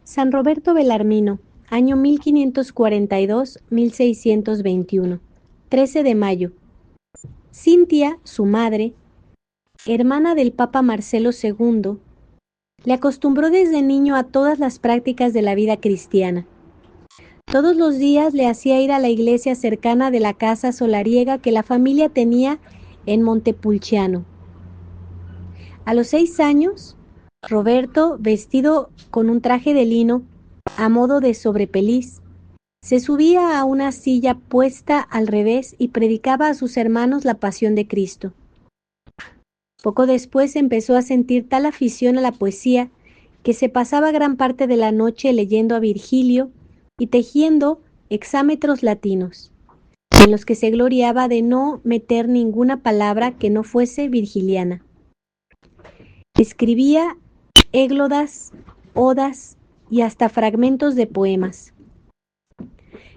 San Roberto Belarmino, año 1542-1621, 13 de mayo. Cintia, su madre, hermana del Papa Marcelo II, le acostumbró desde niño a todas las prácticas de la vida cristiana. Todos los días le hacía ir a la iglesia cercana de la casa solariega que la familia tenía en Montepulciano. A los 6 años, Roberto, vestido con un traje de lino, a modo de sobrepeliz, se subía a una silla puesta al revés y predicaba a sus hermanos la pasión de Cristo. Poco después empezó a sentir tal afición a la poesía que se pasaba gran parte de la noche leyendo a Virgilio y tejiendo hexámetros latinos, en los que se gloriaba de no meter ninguna palabra que no fuese virgiliana. Escribía églodas, odas y hasta fragmentos de poemas.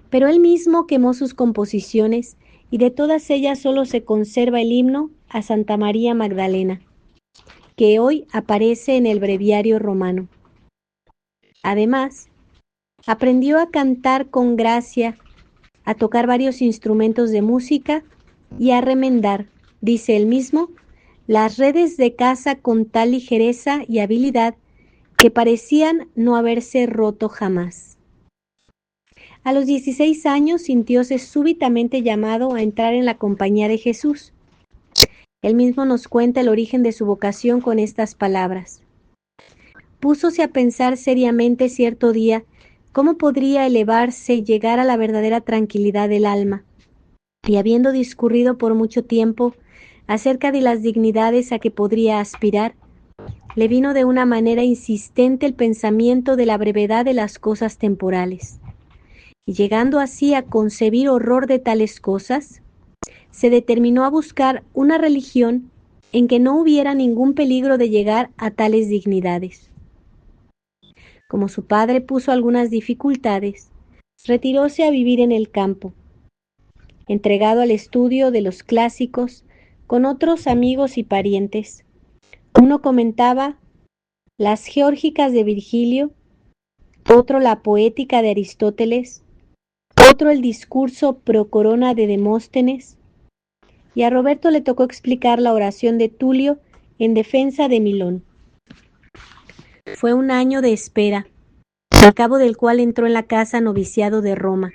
Pero él mismo quemó sus composiciones y de todas ellas solo se conserva el himno a Santa María Magdalena, que hoy aparece en el breviario romano. Además, aprendió a cantar con gracia, a tocar varios instrumentos de música y a remendar, dice él mismo, las redes de casa con tal ligereza y habilidad que parecían no haberse roto jamás. A los 16 años sintióse súbitamente llamado a entrar en la compañía de Jesús. Él mismo nos cuenta el origen de su vocación con estas palabras. Púsose a pensar seriamente cierto día cómo podría elevarse y llegar a la verdadera tranquilidad del alma, y habiendo discurrido por mucho tiempo acerca de las dignidades a que podría aspirar, le vino de una manera insistente el pensamiento de la brevedad de las cosas temporales. Y llegando así a concebir horror de tales cosas, se determinó a buscar una religión en que no hubiera ningún peligro de llegar a tales dignidades. Como su padre puso algunas dificultades, retiróse a vivir en el campo, entregado al estudio de los clásicos con otros amigos y parientes. Uno comentaba las geórgicas de Virgilio, otro la poética de Aristóteles, otro el discurso pro corona de Demóstenes, y a Roberto le tocó explicar la oración de Tulio en defensa de Milón. Fue un año de espera, al cabo del cual entró en la casa noviciado de Roma.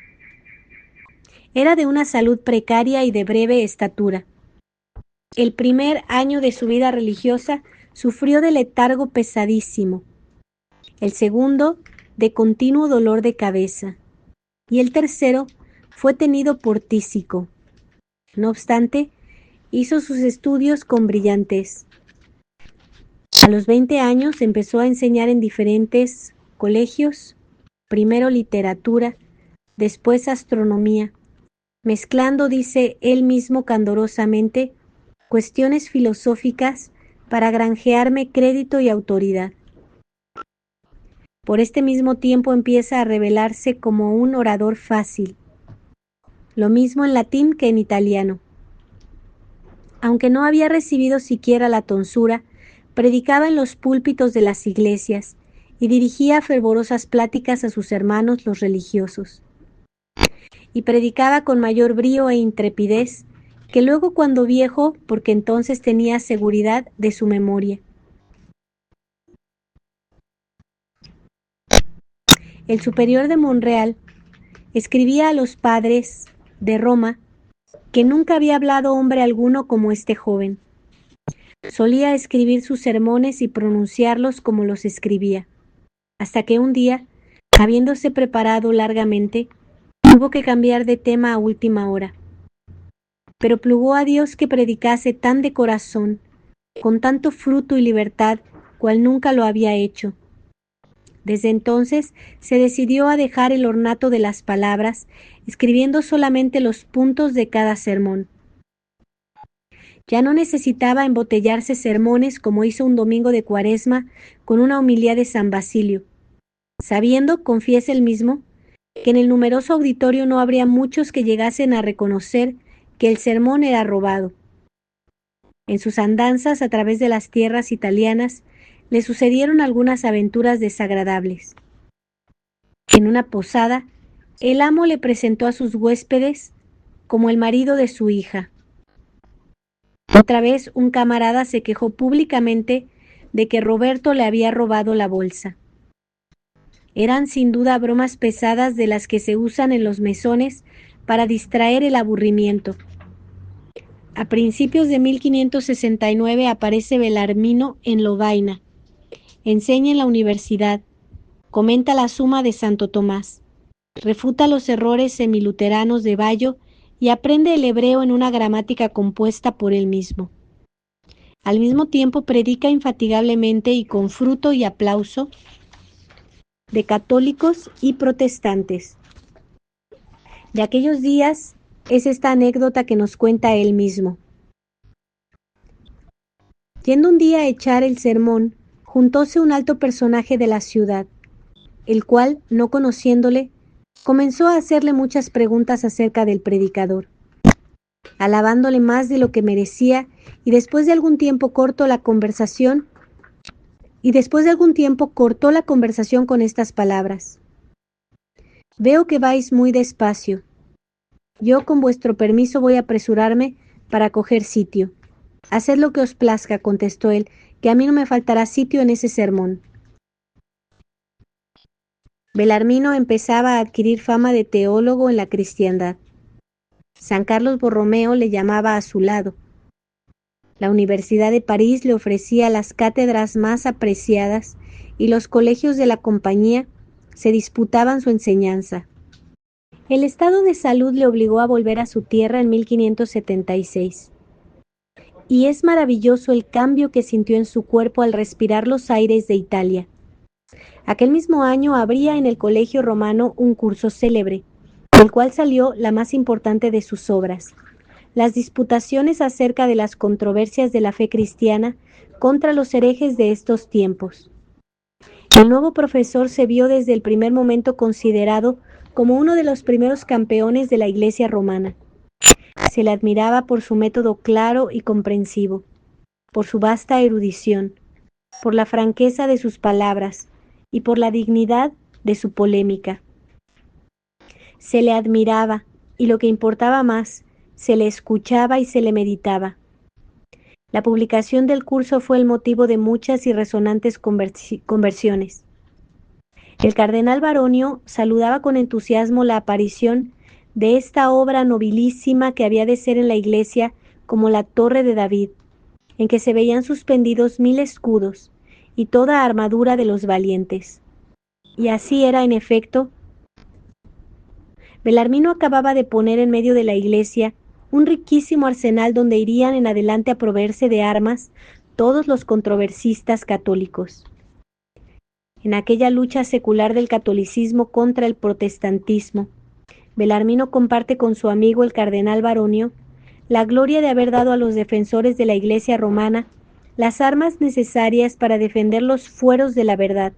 Era de una salud precaria y de breve estatura. El primer año de su vida religiosa sufrió de letargo pesadísimo, el segundo de continuo dolor de cabeza, y el tercero fue tenido por tísico. No obstante, hizo sus estudios con brillantez. A los 20 años empezó a enseñar en diferentes colegios, primero literatura, después astronomía, mezclando, dice él mismo candorosamente, cuestiones filosóficas para granjearme crédito y autoridad. Por este mismo tiempo empieza a revelarse como un orador fácil, lo mismo en latín que en italiano. Aunque no había recibido siquiera la tonsura, predicaba en los púlpitos de las iglesias y dirigía fervorosas pláticas a sus hermanos los religiosos. Y predicaba con mayor brío e intrepidez que luego cuando viejo, porque entonces tenía seguridad de su memoria. El superior de Monreal escribía a los padres de Roma que nunca había hablado hombre alguno como este joven. Solía escribir sus sermones y pronunciarlos como los escribía, hasta que un día, habiéndose preparado largamente, tuvo que cambiar de tema a última hora. Pero plugó a Dios que predicase tan de corazón, con tanto fruto y libertad, cual nunca lo había hecho. Desde entonces se decidió a dejar el ornato de las palabras, escribiendo solamente los puntos de cada sermón. Ya no necesitaba embotellarse sermones como hizo un domingo de Cuaresma con una homilía de San Basilio, sabiendo, confiesa él mismo, que en el numeroso auditorio no habría muchos que llegasen a reconocer que el sermón era robado. En sus andanzas a través de las tierras italianas le sucedieron algunas aventuras desagradables. En una posada, el amo le presentó a sus huéspedes como el marido de su hija. Otra vez un camarada se quejó públicamente de que Roberto le había robado la bolsa. Eran sin duda bromas pesadas de las que se usan en los mesones para distraer el aburrimiento. A principios de 1569 aparece Belarmino en Lovaina. Enseña en la universidad, comenta la Suma de Santo Tomás, refuta los errores semiluteranos de Bayo y aprende el hebreo en una gramática compuesta por él mismo. Al mismo tiempo predica infatigablemente y con fruto y aplauso de católicos y protestantes. De aquellos días es esta anécdota que nos cuenta él mismo. Yendo un día a echar el sermón, juntóse un alto personaje de la ciudad, el cual, no conociéndole, comenzó a hacerle muchas preguntas acerca del predicador, alabándole más de lo que merecía, y después de algún tiempo cortó la conversación con estas palabras: Veo que vais muy despacio. Yo, con vuestro permiso, voy a apresurarme para coger sitio. Haced lo que os plazca, contestó él, que a mí no me faltará sitio en ese sermón. Belarmino empezaba a adquirir fama de teólogo en la cristiandad. San Carlos Borromeo le llamaba a su lado. La Universidad de París le ofrecía las cátedras más apreciadas y los colegios de la compañía se disputaban su enseñanza. El estado de salud le obligó a volver a su tierra en 1576. Y es maravilloso el cambio que sintió en su cuerpo al respirar los aires de Italia. Aquel mismo año abría en el Colegio Romano un curso célebre, del cual salió la más importante de sus obras, las disputaciones acerca de las controversias de la fe cristiana contra los herejes de estos tiempos. El nuevo profesor se vio desde el primer momento considerado como uno de los primeros campeones de la Iglesia romana. Se le admiraba por su método claro y comprensivo, por su vasta erudición, por la franqueza de sus palabras y por la dignidad de su polémica. Se le admiraba, y lo que importaba más, se le escuchaba y se le meditaba. La publicación del curso fue el motivo de muchas y resonantes conversiones. El cardenal Baronio saludaba con entusiasmo la aparición de esta obra nobilísima que había de ser en la iglesia como la Torre de David, en que se veían suspendidos 1000 escudos y toda armadura de los valientes. Y así era, en efecto. Belarmino acababa de poner en medio de la iglesia un riquísimo arsenal donde irían en adelante a proveerse de armas todos los controversistas católicos. En aquella lucha secular del catolicismo contra el protestantismo, Belarmino comparte con su amigo el cardenal Baronio la gloria de haber dado a los defensores de la Iglesia romana las armas necesarias para defender los fueros de la verdad.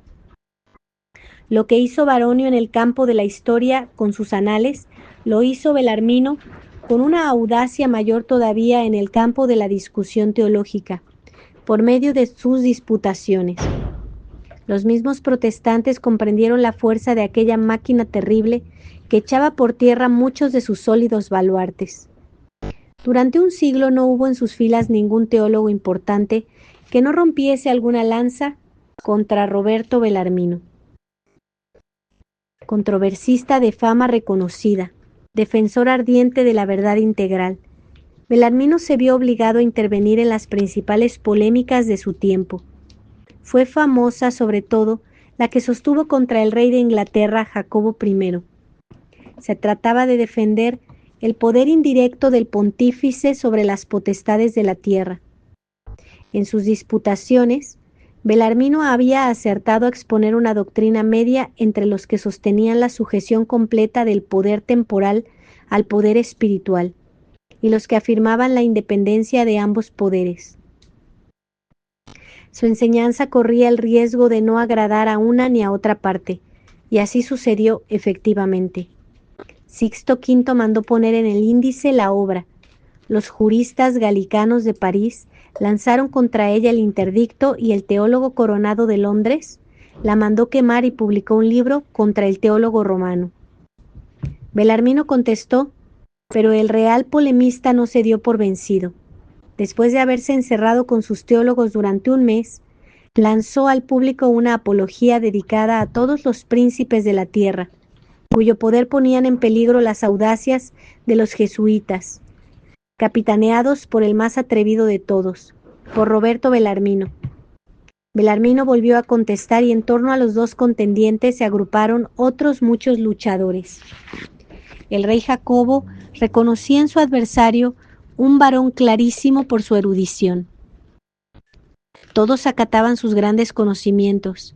Lo que hizo Baronio en el campo de la historia con sus anales, lo hizo Belarmino con una audacia mayor todavía en el campo de la discusión teológica, por medio de sus disputaciones. Los mismos protestantes comprendieron la fuerza de aquella máquina terrible que echaba por tierra muchos de sus sólidos baluartes. Durante un siglo no hubo en sus filas ningún teólogo importante que no rompiese alguna lanza contra Roberto Belarmino. Controversista de fama reconocida, defensor ardiente de la verdad integral, Belarmino se vio obligado a intervenir en las principales polémicas de su tiempo. Fue famosa, sobre todo, la que sostuvo contra el rey de Inglaterra, Jacobo I. Se trataba de defender el poder indirecto del pontífice sobre las potestades de la tierra. En sus disputaciones, Belarmino había acertado a exponer una doctrina media entre los que sostenían la sujeción completa del poder temporal al poder espiritual y los que afirmaban la independencia de ambos poderes. Su enseñanza corría el riesgo de no agradar a una ni a otra parte, y así sucedió efectivamente. Sixto V mandó poner en el índice la obra. Los juristas galicanos de París lanzaron contra ella el interdicto y el teólogo coronado de Londres la mandó quemar y publicó un libro contra el teólogo romano. Belarmino contestó, pero el real polemista no se dio por vencido. Después de haberse encerrado con sus teólogos durante un mes, lanzó al público una apología dedicada a todos los príncipes de la tierra, cuyo poder ponían en peligro las audacias de los jesuitas, capitaneados por el más atrevido de todos, por Roberto Belarmino. Belarmino volvió a contestar y en torno a los dos contendientes se agruparon otros muchos luchadores. El rey Jacobo reconocía en su adversario un varón clarísimo por su erudición. Todos acataban sus grandes conocimientos,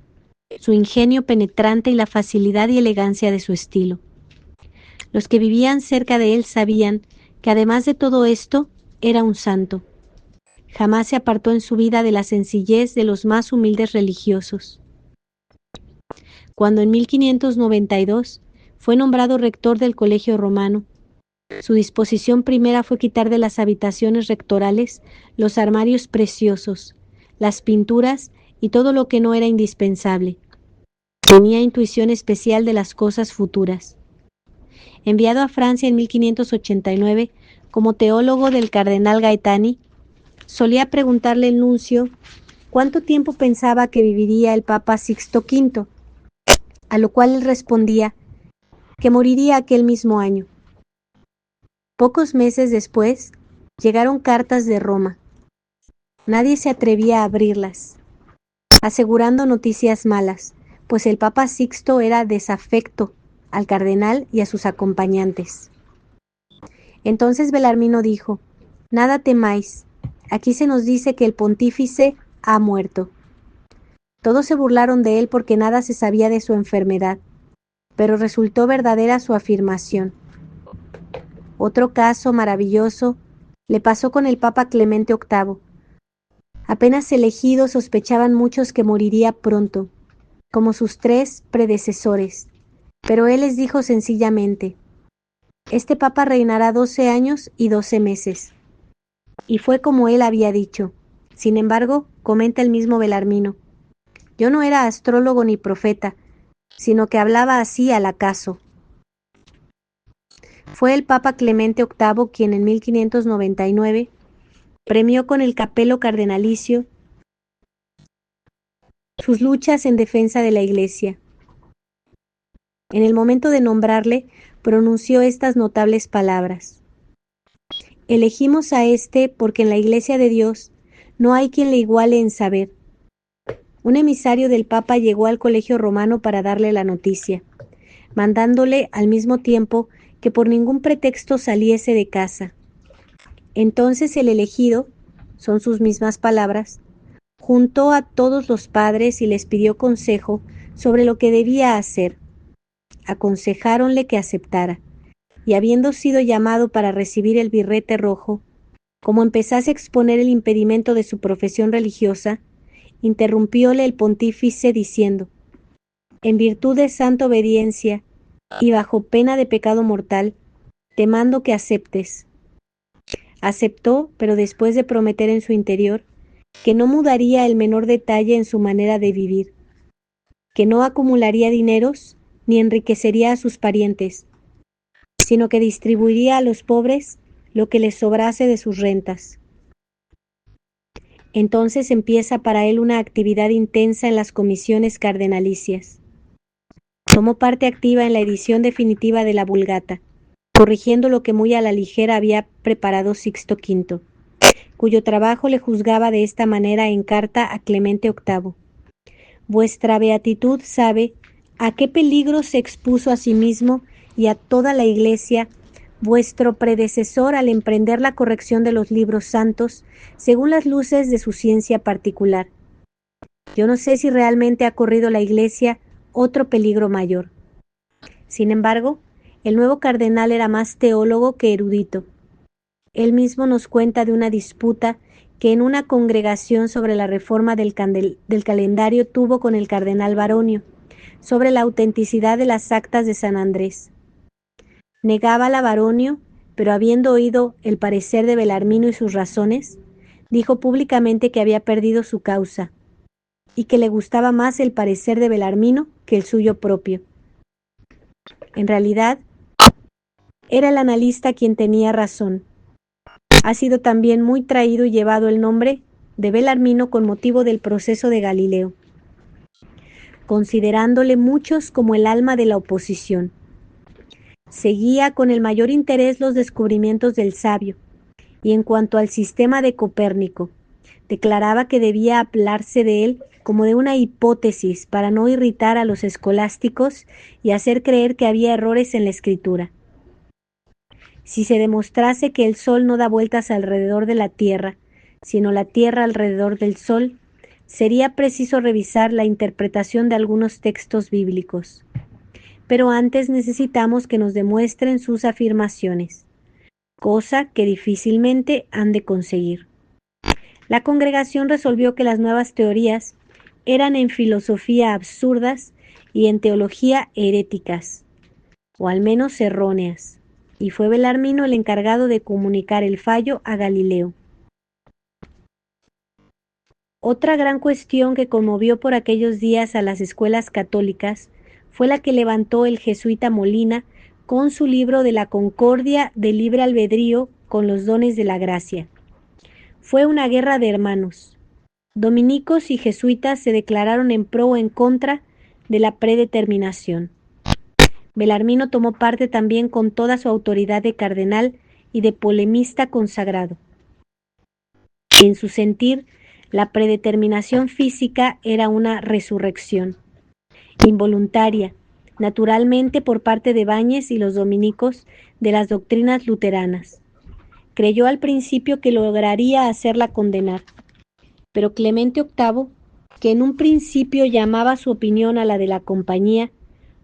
su ingenio penetrante y la facilidad y elegancia de su estilo. Los que vivían cerca de él sabían que además de todo esto, era un santo. Jamás se apartó en su vida de la sencillez de los más humildes religiosos. Cuando en 1592 fue nombrado rector del Colegio Romano, su disposición primera fue quitar de las habitaciones rectorales los armarios preciosos, las pinturas y todo lo que no era indispensable. Tenía intuición especial de las cosas futuras. Enviado a Francia en 1589 como teólogo del cardenal Gaetani, solía preguntarle el nuncio cuánto tiempo pensaba que viviría el Papa Sixto V, a lo cual él respondía que moriría aquel mismo año. Pocos meses después, llegaron cartas de Roma. Nadie se atrevía a abrirlas, asegurando noticias malas, pues el Papa Sixto era desafecto al cardenal y a sus acompañantes. Entonces Belarmino dijo: «Nada temáis, aquí se nos dice que el pontífice ha muerto». Todos se burlaron de él porque nada se sabía de su enfermedad, pero resultó verdadera su afirmación. Otro caso maravilloso le pasó con el Papa Clemente VIII. Apenas elegido, sospechaban muchos que moriría pronto, como sus 3 predecesores, pero él les dijo sencillamente: «Este Papa reinará 12 años y 12 meses». Y fue como él había dicho. Sin embargo, comenta el mismo Belarmino: «Yo no era astrólogo ni profeta, sino que hablaba así al acaso». Fue el Papa Clemente VIII quien en 1599 premió con el capelo cardenalicio sus luchas en defensa de la Iglesia. En el momento de nombrarle, pronunció estas notables palabras: «Elegimos a este porque en la Iglesia de Dios no hay quien le iguale en saber». Un emisario del Papa llegó al Colegio Romano para darle la noticia, mandándole al mismo tiempo que por ningún pretexto saliese de casa. Entonces el elegido, son sus mismas palabras, juntó a todos los padres y les pidió consejo sobre lo que debía hacer. Aconsejáronle que aceptara, y habiendo sido llamado para recibir el birrete rojo, como empezase a exponer el impedimento de su profesión religiosa, interrumpióle el pontífice diciendo: «En virtud de santa obediencia y bajo pena de pecado mortal, te mando que aceptes». Aceptó, pero después de prometer en su interior que no mudaría el menor detalle en su manera de vivir, que no acumularía dineros ni enriquecería a sus parientes, sino que distribuiría a los pobres lo que les sobrase de sus rentas. Entonces empieza para él una actividad intensa en las comisiones cardenalicias. Tomó parte activa en la edición definitiva de la Vulgata, corrigiendo lo que muy a la ligera había preparado Sixto V, cuyo trabajo le juzgaba de esta manera en carta a Clemente VIII: «Vuestra beatitud sabe a qué peligro se expuso a sí mismo y a toda la Iglesia vuestro predecesor al emprender la corrección de los libros santos según las luces de su ciencia particular. Yo no sé si realmente ha corrido la Iglesia otro peligro mayor». Sin embargo, el nuevo cardenal era más teólogo que erudito. Él mismo nos cuenta de una disputa que en una congregación sobre la reforma del calendario tuvo con el cardenal Baronio, sobre la autenticidad de las actas de San Andrés. Negábala Baronio, pero habiendo oído el parecer de Belarmino y sus razones, dijo públicamente que había perdido su causa, y que le gustaba más el parecer de Belarmino que el suyo propio. En realidad, era el analista quien tenía razón. Ha sido también muy traído y llevado el nombre de Belarmino con motivo del proceso de Galileo, considerándole muchos como el alma de la oposición. Seguía con el mayor interés los descubrimientos del sabio, y en cuanto al sistema de Copérnico, declaraba que debía hablarse de él como de una hipótesis para no irritar a los escolásticos y hacer creer que había errores en la escritura. Si se demostrase que el Sol no da vueltas alrededor de la Tierra, sino la Tierra alrededor del Sol, sería preciso revisar la interpretación de algunos textos bíblicos. Pero antes necesitamos que nos demuestren sus afirmaciones, cosa que difícilmente han de conseguir. La congregación resolvió que las nuevas teorías eran en filosofía absurdas y en teología heréticas, o al menos erróneas, y fue Belarmino el encargado de comunicar el fallo a Galileo. Otra gran cuestión que conmovió por aquellos días a las escuelas católicas fue la que levantó el jesuita Molina con su libro de la Concordia del libre albedrío con los dones de la gracia. Fue una guerra de hermanos. Dominicos y jesuitas se declararon en pro o en contra de la predeterminación. Belarmino tomó parte también con toda su autoridad de cardenal y de polemista consagrado. En su sentir, la predeterminación física era una resurrección, involuntaria, naturalmente por parte de Báñez y los dominicos de las doctrinas luteranas. Creyó al principio que lograría hacerla condenar, pero Clemente VIII, que en un principio llamaba su opinión a la de la compañía,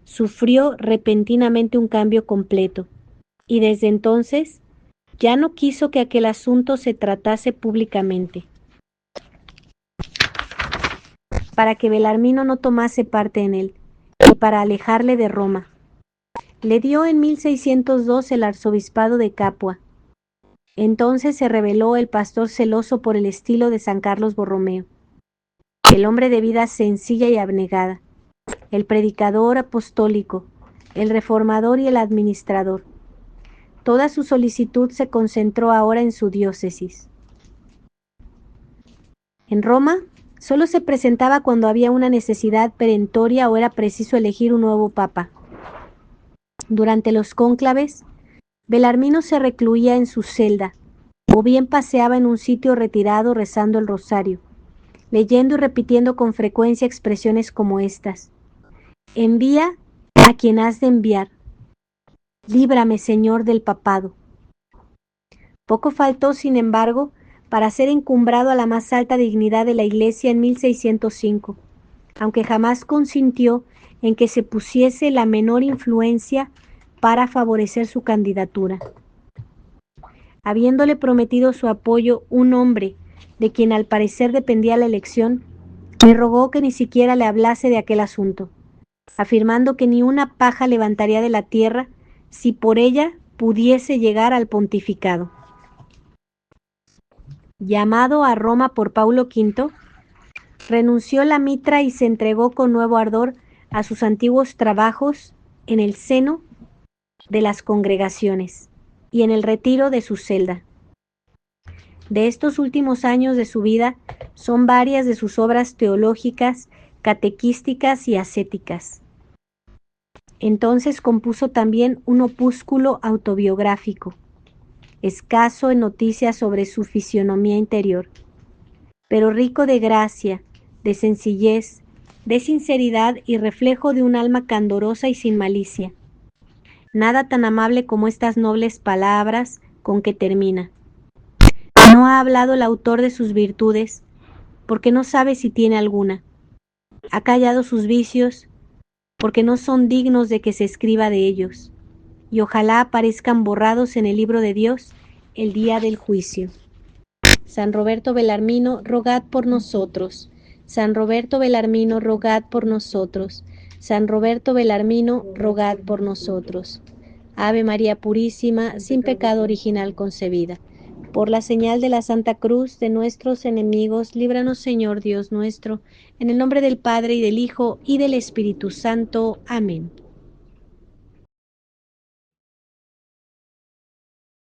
sufrió repentinamente un cambio completo, y desde entonces ya no quiso que aquel asunto se tratase públicamente, para que Belarmino no tomase parte en él, y para alejarle de Roma. Le dio en 1602 el arzobispado de Capua. Entonces se reveló el pastor celoso por el estilo de San Carlos Borromeo, el hombre de vida sencilla y abnegada, el predicador apostólico, el reformador y el administrador. Toda su solicitud se concentró ahora en su diócesis. En Roma, solo se presentaba cuando había una necesidad perentoria o era preciso elegir un nuevo papa. Durante los cónclaves, Belarmino se recluía en su celda, o bien paseaba en un sitio retirado rezando el rosario, leyendo y repitiendo con frecuencia expresiones como estas: envía a quien has de enviar, líbrame, Señor, del papado. Poco faltó, sin embargo, para ser encumbrado a la más alta dignidad de la Iglesia en 1605, aunque jamás consintió en que se pusiese la menor influencia para favorecer su candidatura. Habiéndole prometido su apoyo un hombre de quien al parecer dependía la elección, le rogó que ni siquiera le hablase de aquel asunto, afirmando que ni una paja levantaría de la tierra si por ella pudiese llegar al pontificado. Llamado a Roma por Paulo V, renunció la mitra y se entregó con nuevo ardor a sus antiguos trabajos en el seno de las congregaciones y en el retiro de su celda. De estos últimos años de su vida son varias de sus obras teológicas, catequísticas y ascéticas. Entonces compuso también un opúsculo autobiográfico, escaso en noticias sobre su fisionomía interior, pero rico de gracia, de sencillez, de sinceridad y reflejo de un alma candorosa y sin malicia. Nada tan amable como estas nobles palabras con que termina. No ha hablado el autor de sus virtudes, porque no sabe si tiene alguna. Ha callado sus vicios, porque no son dignos de que se escriba de ellos, y ojalá aparezcan borrados en el libro de Dios el día del juicio. San Roberto Belarmino, rogad por nosotros. San Roberto Belarmino, rogad por nosotros. San Roberto Belarmino, rogad por nosotros. Ave María Purísima, sin pecado original concebida. Por la señal de la Santa Cruz de nuestros enemigos, líbranos, Señor Dios nuestro, en el nombre del Padre, y del Hijo, y del Espíritu Santo. Amén.